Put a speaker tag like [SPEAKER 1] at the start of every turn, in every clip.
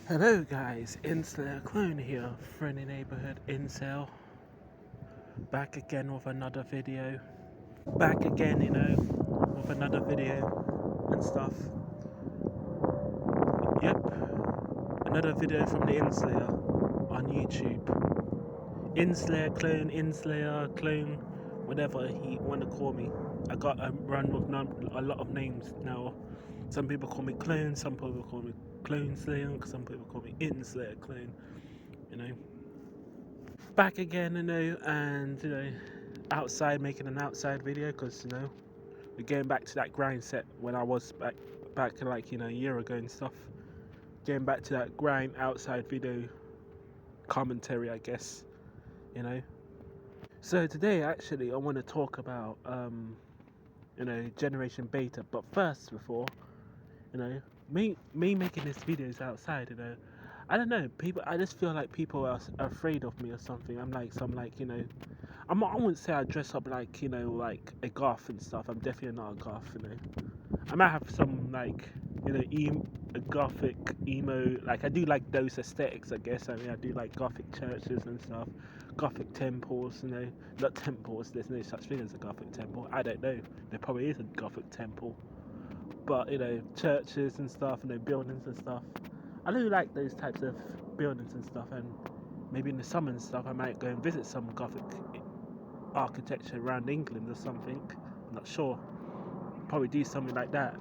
[SPEAKER 1] Hello guys, Inslayerclone here, friendly neighborhood incel, back again with another video, back again with another video and stuff. Yep, another video from the Inslayer on YouTube. Inslayerclone, whatever he want to call me. I got a run with a lot of names now. Some people call me Clone, some people call me Clone Slayer, some people call me Inslayerclone, you know. Back again, and outside, making an outside video because we're going back to that grind set when I was back like a year ago and stuff. Getting back to that grind outside video commentary, I guess, you know. So today, actually, I want to talk about Generation Beta. But first, before me making this videos outside, I don't know, people. I just feel like people are afraid of me or something. I'm like I wouldn't say I dress up like like a goth and stuff. I'm definitely not a goth. I might have some like a gothic emo. Like I do like those aesthetics. I guess. I mean, I do like gothic churches and stuff, gothic temples. Not temples. There's no such thing as a gothic temple. I don't know. There probably is a gothic temple, but churches and stuff. Buildings and stuff. I do like those types of buildings and stuff, and maybe in the summer and stuff, I might go and visit some Gothic architecture around England or something. I'm not sure. Probably do something like that.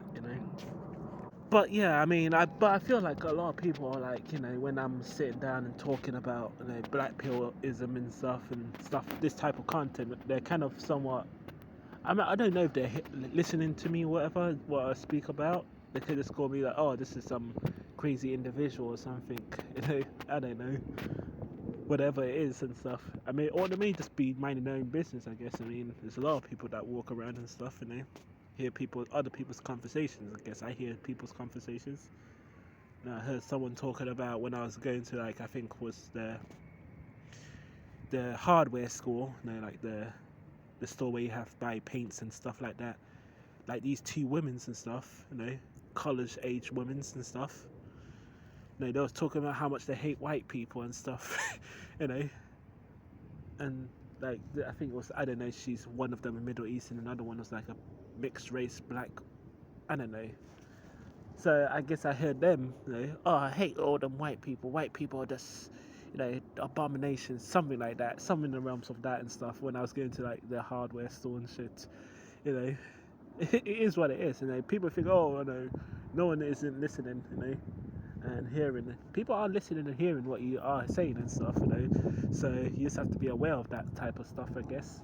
[SPEAKER 1] But yeah, I mean, I feel like a lot of people are like, when I'm sitting down and talking about black pillism and stuff, this type of content, they're kind of somewhat. I don't know if they're listening to me or whatever, what I speak about. They could just call me like, oh, this is some crazy individual or something. I don't know. Whatever it is and stuff. I mean, or they may just be minding their own business, I guess. I mean, there's a lot of people that walk around and stuff, hear other people's conversations. I guess I hear people's conversations. I heard someone talking about when I was going to I think was the hardware store, like the store where you have to buy paints and stuff like that. Like these two women's and stuff, college age women's and stuff. They was talking about how much they hate white people and stuff, and like I think it was, I don't know, she's one of them a Middle East and another one was like a mixed race black, I don't know. So I guess I heard them, oh, I hate all them white people are just abominations, something like that, something in the realms of that and stuff, when I was going to like the hardware store and shit. It is what it is. People think, oh, no one isn't listening, and hearing. People are listening and hearing what you are saying and stuff, so you just have to be aware of that type of stuff, I guess.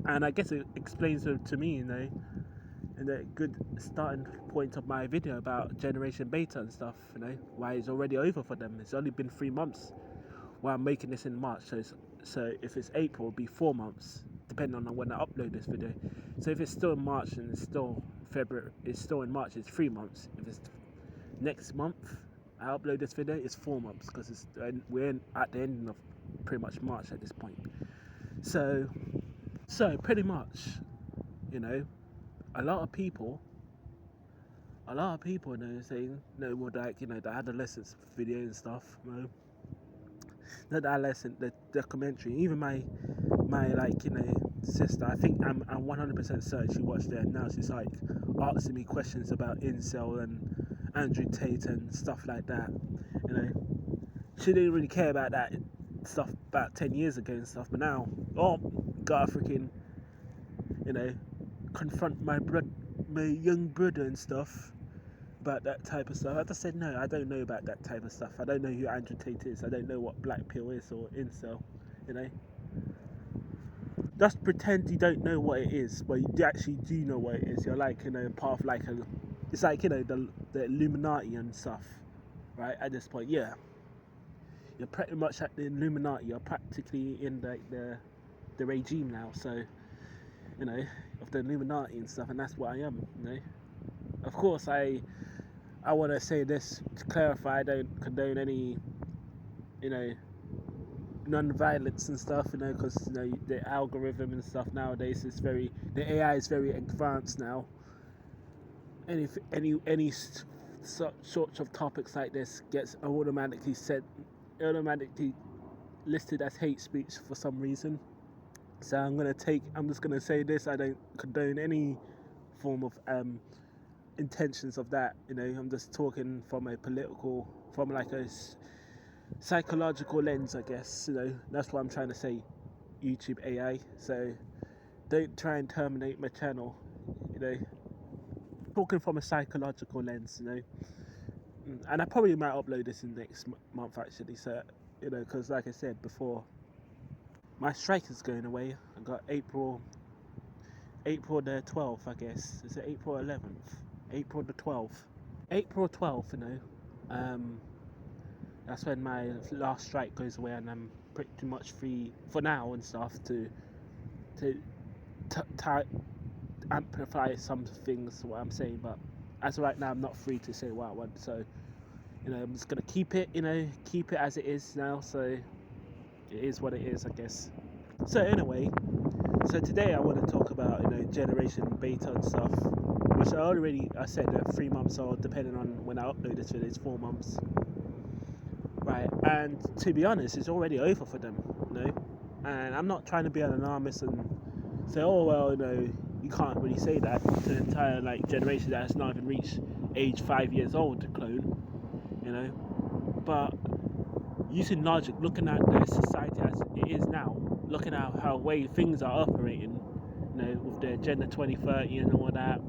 [SPEAKER 1] And I guess it explains to me, in a good starting point of my video about Generation Beta and stuff, why it's already over for them. It's only been 3 months while I'm making this in March, so if it's April, it'll be 4 months, depending on when I upload this video. So if it's still in March and it's still February, it's still in March, it's 3 months. If it's next month I upload this video, it's 4 months, because we're at the end of pretty much March at this point. So pretty much, a lot of people, saying, with like, the adolescence video and stuff, the adolescent, the documentary, even my like, sister, I think I'm 100% certain she watched it, and now she's like asking me questions about incel and Andrew Tate and stuff like that, She didn't really care about that stuff about 10 years ago and stuff, but now, oh, gotta freaking, confront my young brother and stuff about that type of stuff. I just said, no, I don't know about that type of stuff. I don't know who Andrew Tate is. I don't know what black pill is or incel, Just pretend you don't know what it is, but you actually do know what it is. You're like, part of like it's like, the Illuminati and stuff, right? At this point, yeah. You're pretty much at the Illuminati. You're practically in the regime now, so, of the Illuminati and stuff, and that's what I am, Of course, I want to say this to clarify, I don't condone any, non-violence and stuff, because the algorithm and stuff nowadays is the AI is very advanced now. Any sorts of topics like this gets automatically listed as hate speech for some reason. So I'm just gonna say this: I don't condone any form of intentions of that. I'm just talking from like a psychological lens, I guess. That's what I'm trying to say. YouTube AI. So don't try and terminate my channel. Talking from a psychological lens. And I probably might upload this in next month actually. So because like I said before, my strike is going away. I got April the 12th, I guess. Is it April 11th? April the 12th. April 12th, that's when my last strike goes away, and I'm pretty much free for now and stuff to amplify some things what I'm saying. But as of right now, I'm not free to say what I want. So I'm just gonna keep it as it is now. So it is what it is, I guess. So anyway, today I want to talk about generation beta and stuff, which I said 3 months old, depending on when I upload this video. It's 4 months, right? And to be honest, it's already over for them, And I'm not trying to be an alarmist and say, oh well, you can't really say that to the entire generation that has not even reached age 5 years old, clone, But using logic, looking at the society as it is now, looking at how way things are operating, with the Agenda 2030 and all that,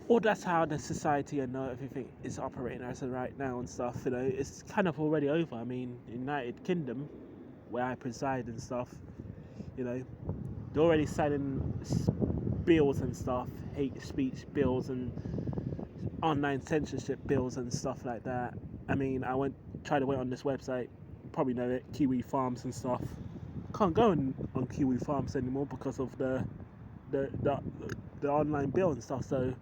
[SPEAKER 1] or that's how the society and everything is operating as of right now and stuff. It's kind of already over. I mean, United Kingdom, where I preside and stuff, they're already signing bills and stuff, hate speech bills and online censorship bills and stuff like that. I mean, tried to went on this website, you probably know it, Kiwi Farms and stuff. Can't go on Kiwi Farms anymore because of the online bill and stuff. So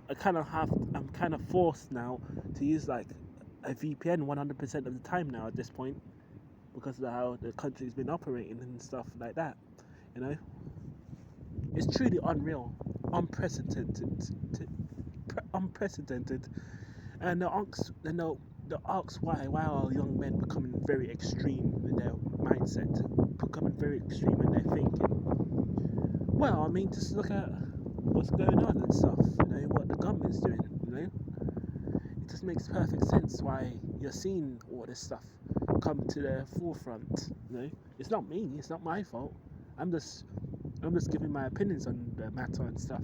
[SPEAKER 1] I'm kind of forced now to use a VPN 100% of the time now at this point, because of how the country's been operating and stuff like that. It's truly unreal, unprecedented, and the asks why are young men becoming very extreme in their mindset, becoming very extreme in their thinking. Well, I mean, just look at what's going on and stuff, what the government's doing, It just makes perfect sense why you're seeing all this stuff come to the forefront, It's not me, it's not my fault. I'm just giving my opinions on the matter and stuff,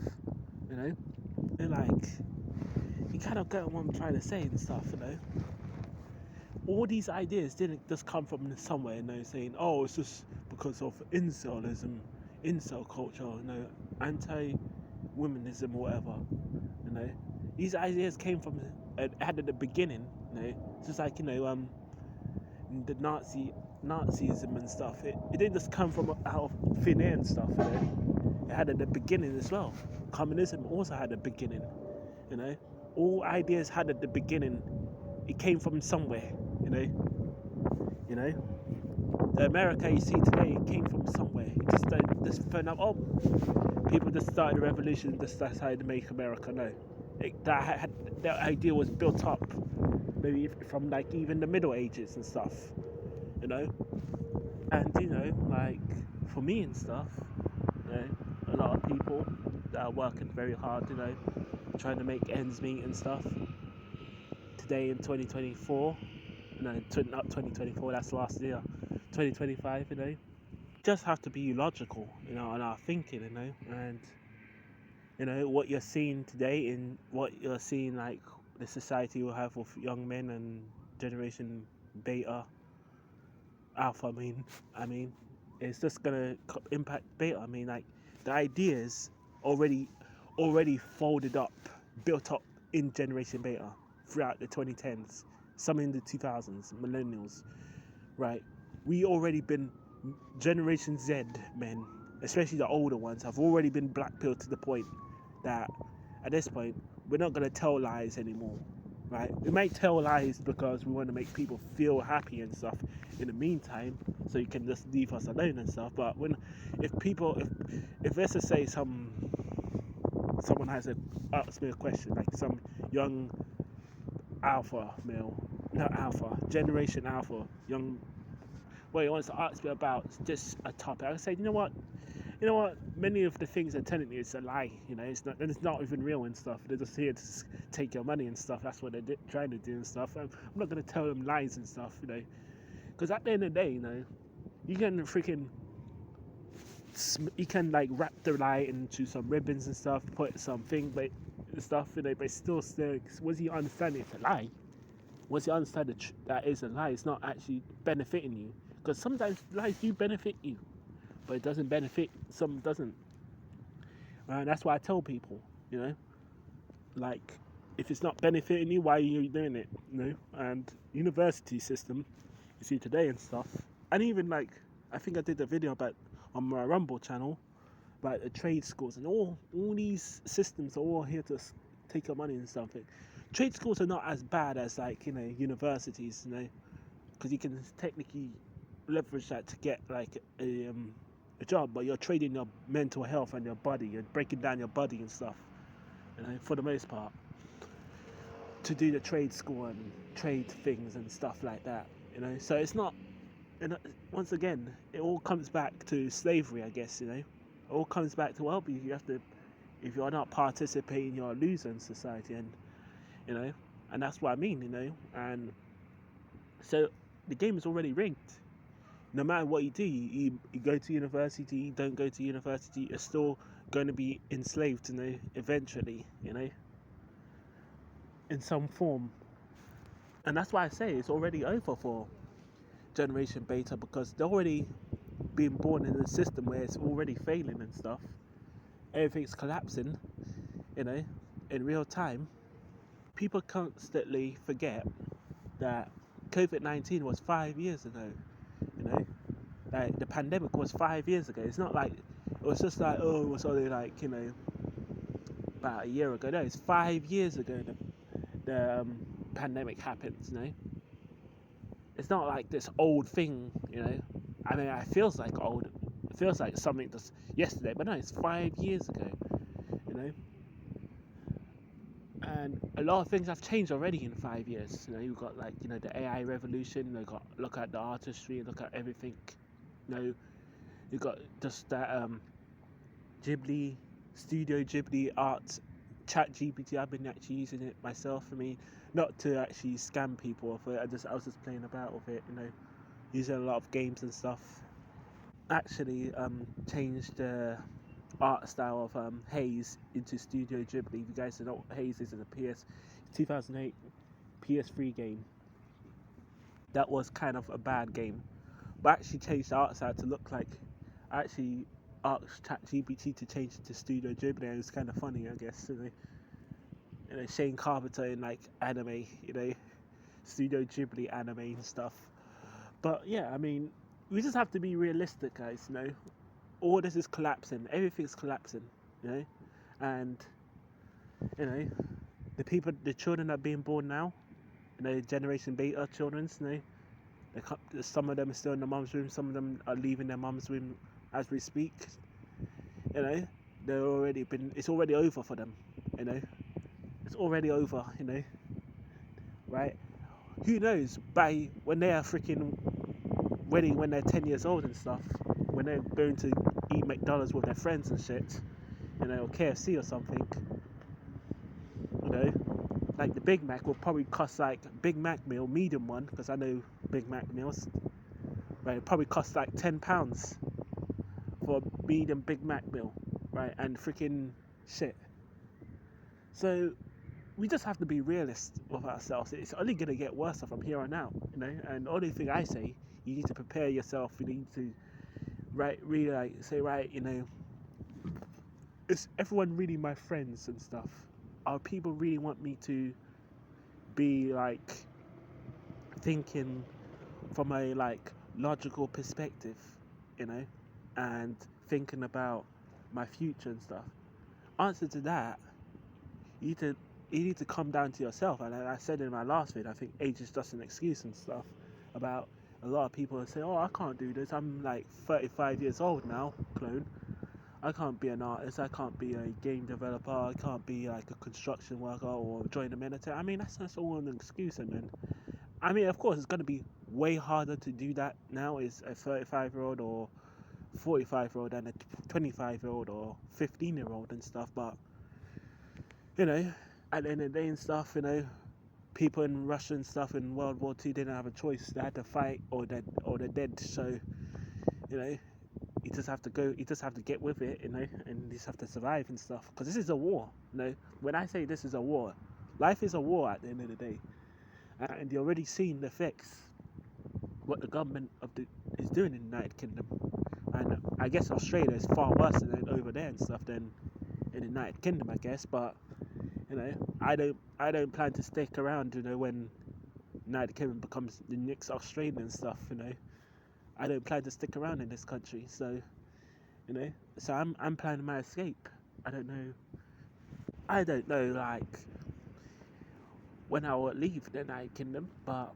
[SPEAKER 1] you kind of get what I'm trying to say and stuff, All these ideas didn't just come from somewhere, saying, oh, it's just because of incelism, incel culture, anti-womanism or whatever, These ideas came from, had at the beginning, just like, the Nazism and stuff. It didn't just come from out of thin air and stuff, It had at the beginning as well. Communism also had a beginning, All ideas had at the beginning. It came from somewhere, The America you see today came from somewhere. It just found out, people just started a revolution and just decided to make America. No, that idea was built up maybe from even the Middle Ages and stuff, And for me and stuff, a lot of people that are working very hard, trying to make ends meet and stuff. Today in 2024, not 2024, that's last year, 2025, just have to be logical, in our thinking, and what you're seeing today in what you're seeing the society will have with young men and generation beta, alpha. I mean, it's just gonna impact beta. The ideas already folded up, built up in generation beta throughout the 2010s, some in the 2000s, millennials, right? We already been Generation Z men, especially the older ones, have already been blackpilled to the point that at this point we're not gonna tell lies anymore, right? We might tell lies because we want to make people feel happy and stuff in the meantime, so you can just leave us alone and stuff. But if let's just say some someone has asked me a question, like some young alpha male, not alpha, generation alpha, young, well, he wants to ask me about just a topic. I say, you know what? Many of the things they're telling you is a lie. You know, it's not even real and stuff. They're just here to take your money and stuff. That's what they're trying to do and stuff. I'm not gonna tell them lies and stuff. You know, because at the end of the day, you know, you can freaking you can like wrap the lie into some ribbons and stuff, put something, but stuff, you know, but still, once you understand it's a lie, once you understand that is a lie, it's not actually benefiting you. Because sometimes lies do benefit you, but it doesn't benefit some doesn't. And that's why I tell people, you know, like if it's not benefiting you, why are you doing it? You know, and university system, you see today and stuff, and even like I think I did a video about on my Rumble channel about the trade schools and all these systems are all here to take your money and stuff. Trade schools are not as bad as like universities, you know, because you can technically leverage that to get like a job, but you're trading your mental health and your body. You're breaking down your body and stuff, you know, for the most part, to do the trade school and trade things and stuff like that, you know. So it's not, and once again, it all comes back to slavery, I guess, you know. It all comes back to, well, you have to, if you're not participating, you're a loser in society, and you know, and that's what I mean, you know. And so the game is already rigged. No matter what you do, you go to university, you don't go to university, you're still going to be enslaved, you know, eventually, you know, in some form. And that's why I say it's already over for Generation Beta, because they're already being born in a system where it's already failing and stuff. Everything's collapsing, you know, in real time. People constantly forget that COVID-19 was 5 years ago, you know. Like the pandemic was 5 years ago. It's not like it was just like, oh, it was only like, you know, about a year ago. No, it's 5 years ago the pandemic happened, you know. It's not like this old thing, you know. I mean, it feels like old. It feels like something just yesterday, but no, it's 5 years ago, you know. And a lot of things have changed already in 5 years. You know, you've got like, you know, the AI revolution. You got look at the artistry, look at everything. You know, you got just that Ghibli, Studio Ghibli art, Chat GPT. I've been actually using it myself. I mean, not to actually scam people off it. I was just playing about with it. You know, using a lot of games and stuff. Actually, changed the art style of Haze into Studio Ghibli. If you guys know what Haze is, a 2008 PS3 game. That was kind of a bad game, but actually changed the art style to look like. I actually asked ChatGPT to change it to Studio Ghibli, and it was kind of funny, I guess. You know, Shane Carpenter in like anime, you know, Studio Ghibli anime and stuff. But yeah, I mean, we just have to be realistic, guys. You know, all this is collapsing. Everything's collapsing. You know, and you know, the children that are being born now, you know, Generation Beta children, you know, some of them are still in the mum's room. Some of them are leaving their mum's room as we speak. You know, it's already over for them. You know, it's already over. You know, right? Who knows? By when they are freaking ready, when they're 10 years old and stuff, when they're going to eat McDonald's with their friends and shit, you know, or KFC or something, you know, like the Big Mac will probably cost like Big Mac meal, medium one, because I know Big Mac meals, right? It probably costs like £10 for a medium Big Mac meal, right? And freaking shit. So we just have to be realist with ourselves. It's only gonna get worse from here on out, you know. And the only thing I say, you need to prepare yourself. You need to really like say, right, you know, is everyone really my friends and stuff? Are people really want me to be like thinking from a like logical perspective, you know, and thinking about my future and stuff? Answer to that, you need to come down to yourself. And I said in my last video, I think age is just an excuse and stuff. About a lot of people say, oh, I can't do this. I'm like 35 years old now, clone. I can't be an artist. I can't be a game developer. I can't be like a construction worker or join the military. I mean, that's all an excuse. And then, I mean, of course, it's going to be way harder to do that now. Is a 35-year-old or 45-year-old than a 25-year-old or 15-year-old and stuff. But you know, at the end of the day and stuff, people in Russia and stuff in World War II didn't have a choice. They had to fight or they're dead. So you know, you just have to go. You just have to get with it, and you just have to survive and stuff. Because this is a war. When I say this is a war, life is a war at the end of the day, and you're already seeing the effects. What the government is doing in the United Kingdom, and I guess Australia is far worse than over there and stuff than in the United Kingdom, I guess. But I don't plan to stick around. When United Kingdom becomes the next Australia and stuff. I don't plan to stick around in this country. So so I'm planning my escape. I don't know like when I will leave the United Kingdom, but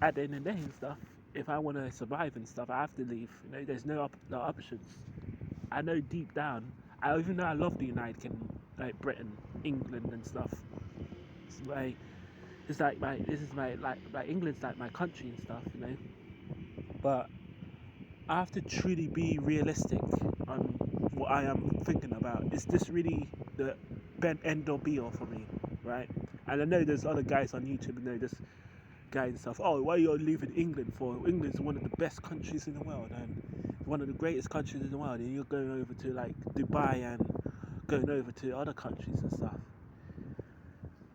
[SPEAKER 1] at the end of the day and stuff, if I want to survive and stuff, I have to leave. There's no options. I know deep down, even though I love the United Kingdom, like Britain, England and stuff, England's like my country and stuff, But I have to truly be realistic on what I am thinking about. Is this really the end or be all for me, right? And I know there's other guys on YouTube, this guy and stuff. Oh, why are you leaving England for? England's one of the best countries in the world and one of the greatest countries in the world, and you're going over to like Dubai and going over to other countries and stuff.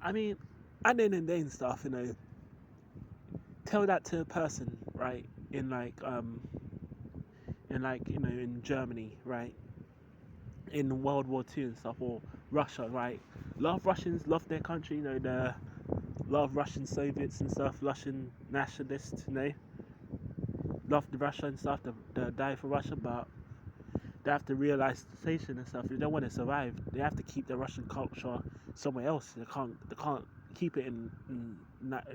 [SPEAKER 1] I mean, at the end of the day and stuff, tell that to a person, right? In in Germany, right? In World War II and stuff, or Russia, right? A lot of Russians love their country, the lot of Russian Soviets and stuff, Russian nationalists, love the Russia and stuff, they die for Russia, but they have to realize the station and stuff. If they don't want to survive, they have to keep their Russian culture somewhere else. They can't keep it in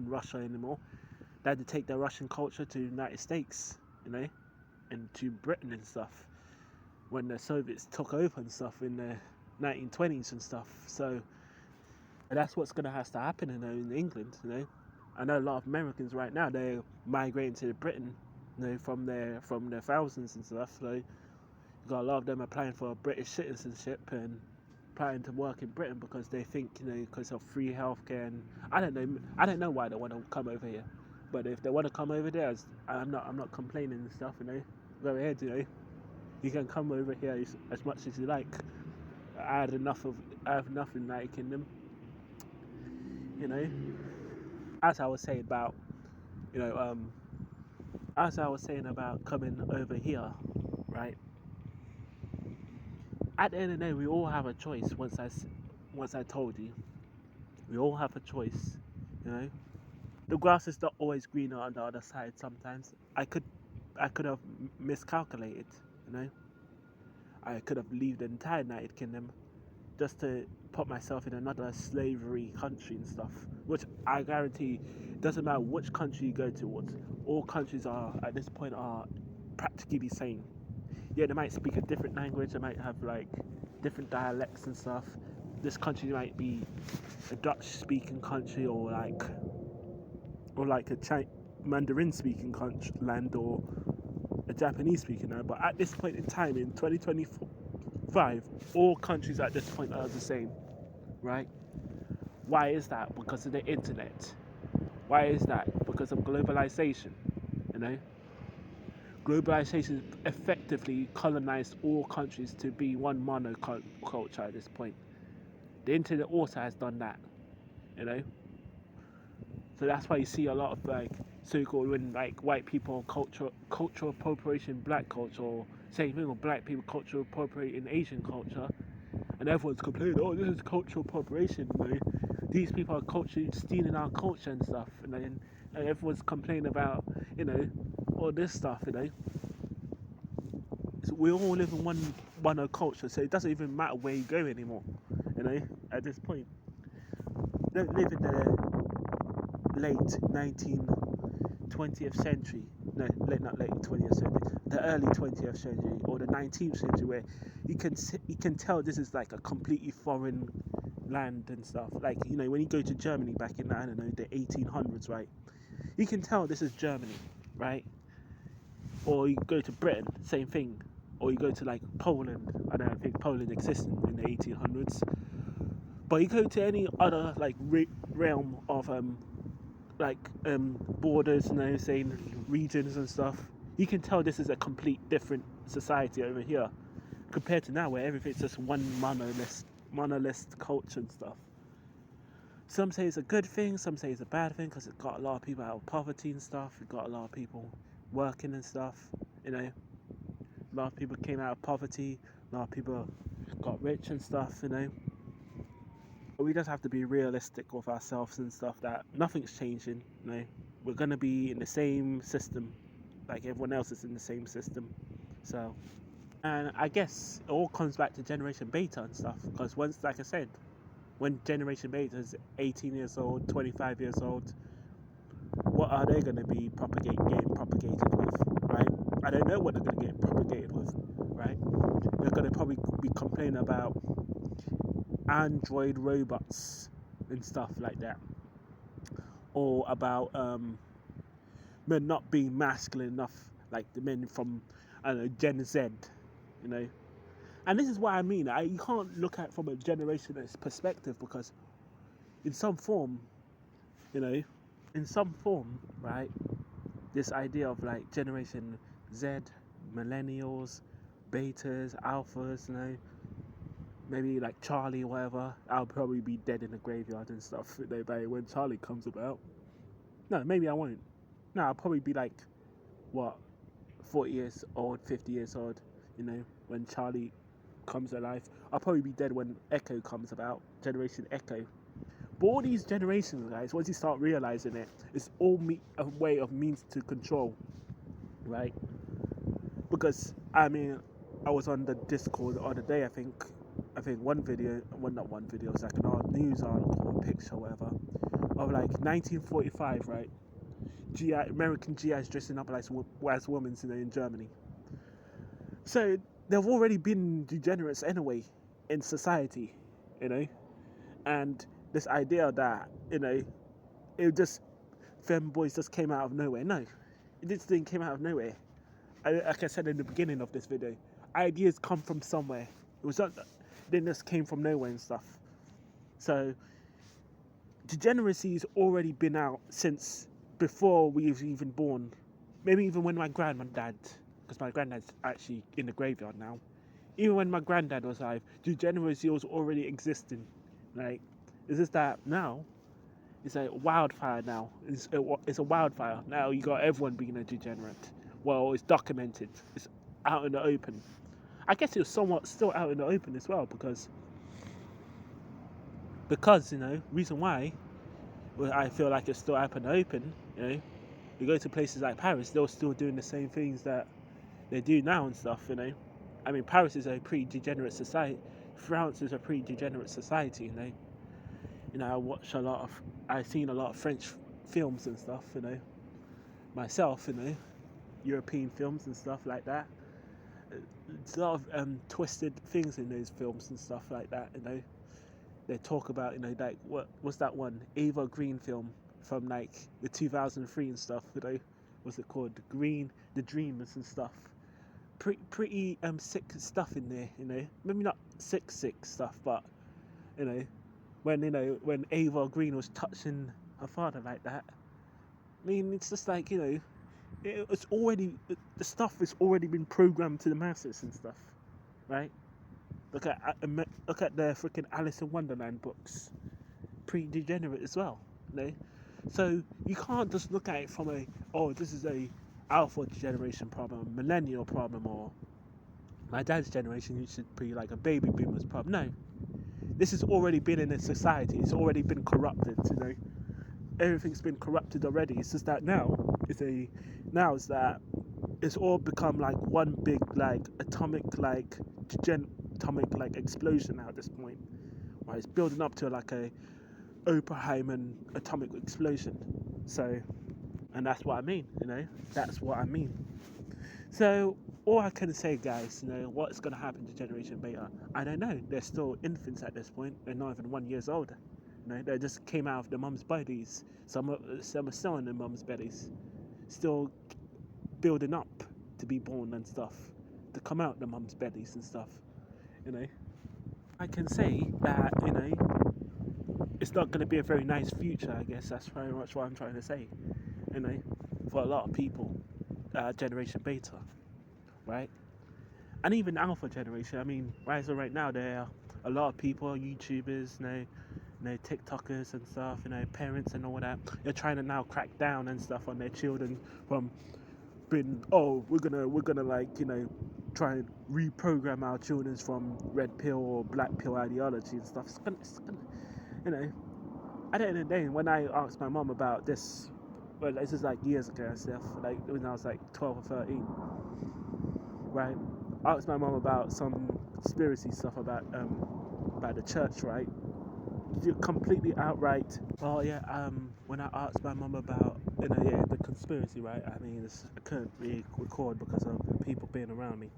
[SPEAKER 1] Russia anymore. They had to take their Russian culture to the United States, and to Britain and stuff, when the Soviets took over and stuff in the 1920s and stuff. So that's what's going to have to happen, in England. I know a lot of Americans right now, they're migrating to Britain, from their thousands and stuff. So you got a lot of them applying for British citizenship and planning to work in Britain because they think, because of free healthcare. And I don't know why they want to come over here. But if they want to come over there, I'm not complaining and stuff. Go ahead. You can come over here as much as you like. I have enough in the United Kingdom. As I was saying about, coming over here, right? At the end of the day, we all have a choice. Once I told you, we all have a choice. The grass is not always greener on the other side. Sometimes I could have miscalculated. I could have left the entire United Kingdom just to put myself in another slavery country and stuff. Which I guarantee doesn't matter which country you go towards. All countries at this point are practically the same. Yeah, they might speak a different language. They might have like different dialects and stuff. This country might be a Dutch-speaking country or like a Mandarin-speaking land or a Japanese-speaking land. But at this point in time, in 2025, all countries at this point are the same, right? Why is that? Because of the internet. Why is that? Because of globalization. Globalization effectively colonized all countries to be one monoculture at this point. The internet also has done that, So that's why you see a lot of like so-called when like white people cultural appropriation black culture, or same thing with black people cultural appropriating Asian culture, and everyone's complaining, oh, this is cultural appropriation. These people are stealing our culture and stuff, and everyone's complaining about all this stuff. So we all live in one culture, so it doesn't even matter where you go anymore. At this point, don't live in the late 20th century, no, not late 20th century, the early 20th century or the 19th century, where you can tell this is like a completely foreign land and stuff. Like, you know, when you go to Germany back in, I don't know, the 1800s, right? You can tell this is Germany, right? Or you go to Britain, same thing. Or you go to like Poland. I don't think Poland existed in the 1800s. But you go to any other like realm of borders, you know, saying regions and stuff, you can tell this is a complete different society over here compared to now, where everything's just one monolith culture and stuff. Some say it's a good thing, some say it's a bad thing, because it got a lot of people out of poverty and stuff. It got a lot of people working and stuff, you know. A lot of people came out of poverty, a lot of people got rich and stuff, you know. But we just have to be realistic with ourselves and stuff, that nothing's changing, you know. We're going to be in the same system, like everyone else is in the same system. So, and I guess it all comes back to Generation Beta and stuff, because once, like I said, when Generation Beta is 18 years old, 25 years old, what are they going to be getting propagated with, right? I don't know what they're going to get propagated with, right? They're going to probably be complaining about android robots and stuff like that, or about men not being masculine enough, like the men from, I don't know, Gen Z, you know. And this is what I mean. You can't look at it from a generationalist perspective, because in some form, you know, right, this idea of like Generation Z, millennials, betas, alphas, you know, maybe like Charlie or whatever, I'll probably be dead in the graveyard and stuff, you know, by when Charlie comes about. No, maybe I won't. No, I'll probably be like, what, 40 years old, 50 years old, you know, when Charlie comes alive. I'll probably be dead when Echo comes about, Generation Echo. But all these generations, guys, once you start realizing it, it's all a way of means to control, right? Because, I mean, I was on the Discord the other day, I think one video, well, not one video, it was like an news article or picture or whatever, of like 1945, right? American GIs dressing up as women, you know, in Germany. So they've already been degenerates anyway in society, you know. And this idea that, you know, it just, femboys just came out of nowhere. No, it just didn't came out of nowhere. Like I said in the beginning of this video, ideas come from somewhere. It was not, they just came from nowhere and stuff. So degeneracy has already been out since before we was even born. Maybe even when my granddad, because my granddad's actually in the graveyard now. Even when my granddad was alive, degeneracy was already existing. Like, it's just that now, it's a wildfire now. It's a wildfire. Now you got everyone being a degenerate. Well, it's documented. It's out in the open. I guess it was somewhat still out in the open as well, because you know, reason why I feel like it's still out in the open, you know, you go to places like Paris, they're still doing the same things that they do now and stuff, you know. I mean, Paris is a pretty degenerate society. France is a pretty degenerate society, you know. You know, I've seen a lot of French films and stuff, you know, myself, you know, European films and stuff like that. There's a lot of twisted things in those films and stuff like that, you know. They talk about, you know, like, what's that one, Eva Green film from like the 2003 and stuff, you know, what's it called, The Dreamers and stuff. Pretty sick stuff in there, you know. Maybe not sick stuff, but, you know, when Ava Green was touching her father like that. I mean, it's just like, you know, the stuff has already been programmed to the masses and stuff, right? Look at the freaking Alice in Wonderland books, pretty degenerate as well, you know. So you can't just look at it from this is a alpha generation problem, millennial problem, or my dad's generation used to be like a baby boomer's problem. No, this has already been in a society. It's already been corrupted, you know. Everything's been corrupted already. It's just that now it's that it's all become like one big like atomic explosion now at this point. Right, it's building up to like a Oppenheimer atomic explosion. So And that's what I mean, that's what I mean. So all I can say, guys, what's going to happen to Generation Beta, I don't know. They're still infants at this point. They're not even 1 year old. They just came out of their mum's bellies. Some are still in their mum's bellies, still building up to be born and stuff, to come out their mum's bellies and stuff. I can say that it's not going to be a very nice future. I guess that's very much what I'm trying to say. For a lot of people, Generation Beta, right? And even Alpha Generation. I mean, right now there are a lot of people, YouTubers, TikTokers and stuff, parents and all that. They're trying to now crack down and stuff on their children from being, we're gonna like try and reprogram our children from red pill or black pill ideology and stuff. It's gonna at the end of the day, when I asked my mom about this, well, this is like years ago and stuff, like when I was like 12 or 13, right? I asked my mom about some conspiracy stuff about the church, right? Completely outright. Oh yeah, when I asked my mom about the conspiracy, right? I mean, I couldn't really record because of people being around me.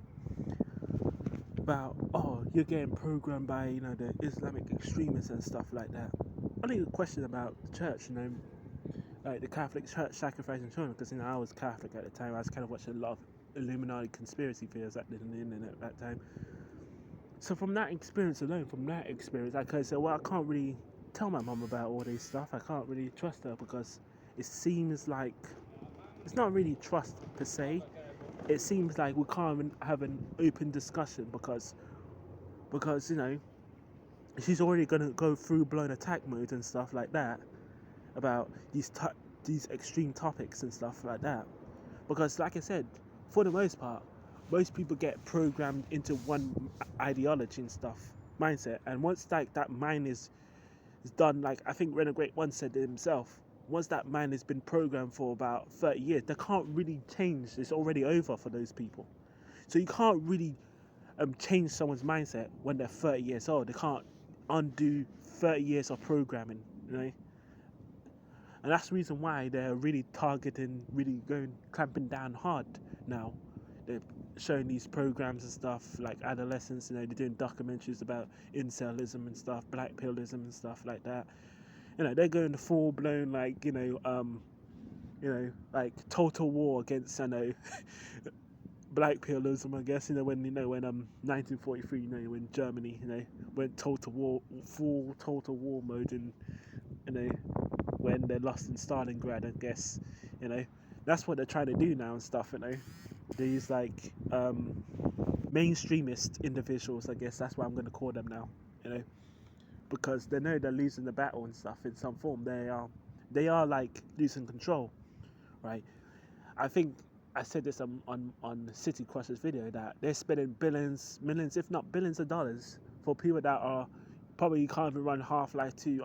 [SPEAKER 1] About you're getting programmed by the Islamic extremists and stuff like that. Only a question about the church, like the Catholic Church sacrificing children, because I was Catholic at the time. I was kind of watching a lot of Illuminati conspiracy theories on the internet at that time. So from that experience alone, I could say, well, I can't really tell my mum about all this stuff. I can't really trust her because it seems like it's not really trust per se. It seems like we can't even have an open discussion because she's already gonna go through blown attack mode and stuff like that about these extreme topics and stuff like that. Because, like I said, for the most part, most people get programmed into one ideology and stuff, mindset, and once like that mind is done, like I think Renegade once said it himself, once that mind has been programmed for about 30 years, they can't really change. It's already over for those people. So you can't really change someone's mindset when they're 30 years old. They can't undo 30 years of programming, And that's the reason why they're really targeting, really clamping down hard now. They're showing these programs and stuff like adolescents, they're doing documentaries about inceliism and stuff, black pillism and stuff like that. They're going to full blown like like total war against black pillism, I guess. When 1943, when Germany went full total war mode, and when they lost in Stalingrad, I guess. That's what they're trying to do now and stuff. These like mainstreamist individuals, I guess that's what I'm going to call them now. Because they know they're losing the battle and stuff in some form. They are like losing control, right? I think I said this on City Crushers video that they're spending billions, millions, if not billions of dollars for people that are probably can't even run Half-Life 2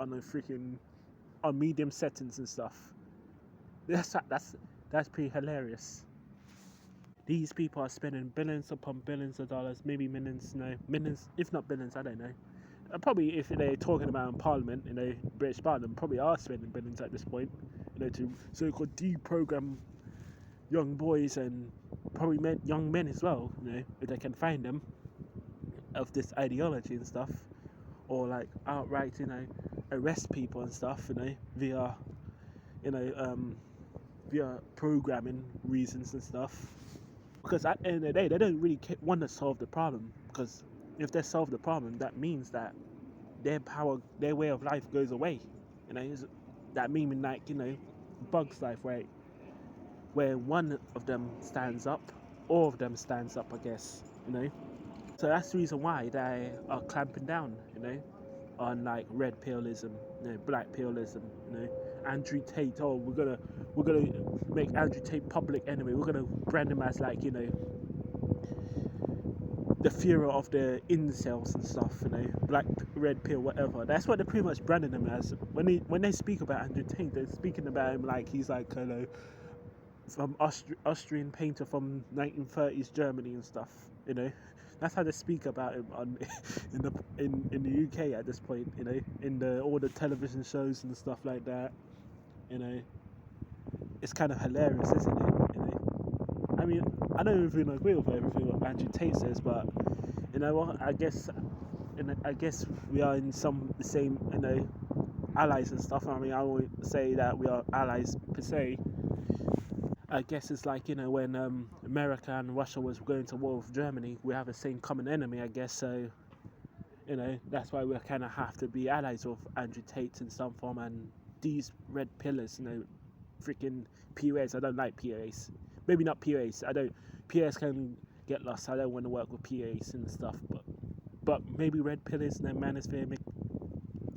[SPEAKER 1] on medium settings and stuff. That's pretty hilarious. These people are spending billions upon billions of dollars, maybe millions, if not billions, I don't know. Probably if they're talking about in Parliament, British Parliament, probably are spending billions at this point, to so-called deprogram young boys and probably young men as well, if they can find them, of this ideology and stuff, or like outright, arrest people and stuff, via programming reasons and stuff. Because at the end of the day, they don't really want to solve the problem. Because if they solve the problem, that means that their way of life goes away. That meaning like Bug's Life, right? Where one of them stands up, all of them stands up, I guess. So that's the reason why they are clamping down, on like red pillism, black pillism, Andrew Tate. Oh, we're gonna make Andrew Tate public enemy. We're gonna brand him as like the Führer of the incels and stuff, black, red pill, whatever. That's what they're pretty much branding him as. When they speak about Andrew Tate, they're speaking about him like he's like from Austrian painter from 1930s Germany and stuff. That's how they speak about him in the UK at this point. In all the television shows and stuff like that. it's kind of hilarious, isn't it? You know, I mean, I don't even agree with everything what Andrew Tate says, but you know what? I guess we are in some the same, you know, allies and stuff. I mean, I won't say that we are allies per se. I guess it's like, you know, when America and Russia was going to war with Germany, we have the same common enemy, I guess. So, you know, that's why we kind of have to be allies with Andrew Tate in some form, and these red pillars, you know, freaking POAs. I don't like POAs. Maybe not POAs. I don't. POAs can get lost. I don't want to work with POAs and stuff. But maybe red pillars and then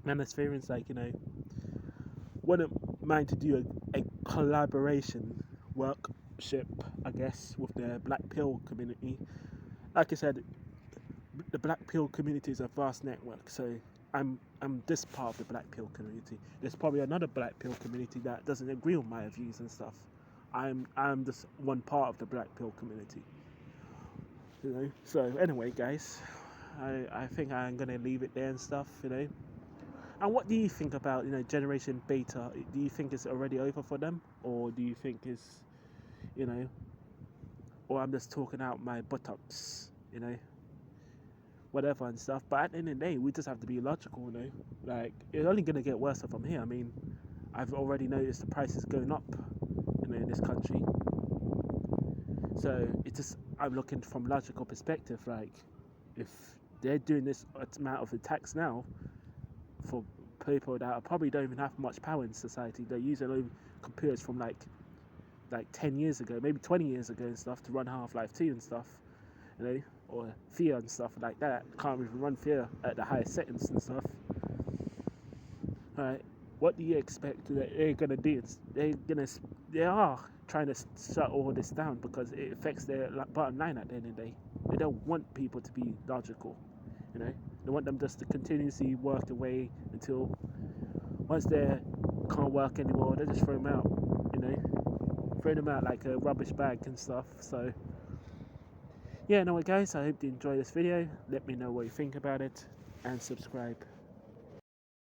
[SPEAKER 1] Manospherians, like, you know, wouldn't mind to do a collaboration workship, I guess, with the Black Pill community. Like I said, the Black Pill community is a vast network, so I'm this part of the Black Pill community. There's probably another Black Pill community that doesn't agree with my views and stuff. I'm just one part of the Black Pill community. You know. So anyway, guys, I think I'm gonna leave it there and stuff. You know. And what do you think about, you know, Generation Beta? Do you think it's already over for them, or do you think it's, you know, or I'm just talking out my buttocks, you know, whatever and stuff? But at the end of the day, we just have to be logical, you know. Like, it's only gonna get worse from here. I mean, I've already noticed the prices going up, you know, in this country. So it's just, I'm looking from logical perspective. Like, if they're doing this amount of the tax now for people that probably don't even have much power in society, they're using computers from like 10 years ago, maybe 20 years ago and stuff to run Half-Life 2 and stuff, you know, or Fear and stuff like that. Can't even run Fear at the highest settings and stuff. Alright, what do you expect that they're gonna do? They are trying to shut all this down because it affects their bottom line at the end of the day. They don't want people to be logical, you know. They want them just to continuously work away until once they can't work anymore, they just throw them out, you know. Throw them out like a rubbish bag and stuff. So yeah, anyway guys, I hope you enjoy this video. Let me know what you think about it and subscribe.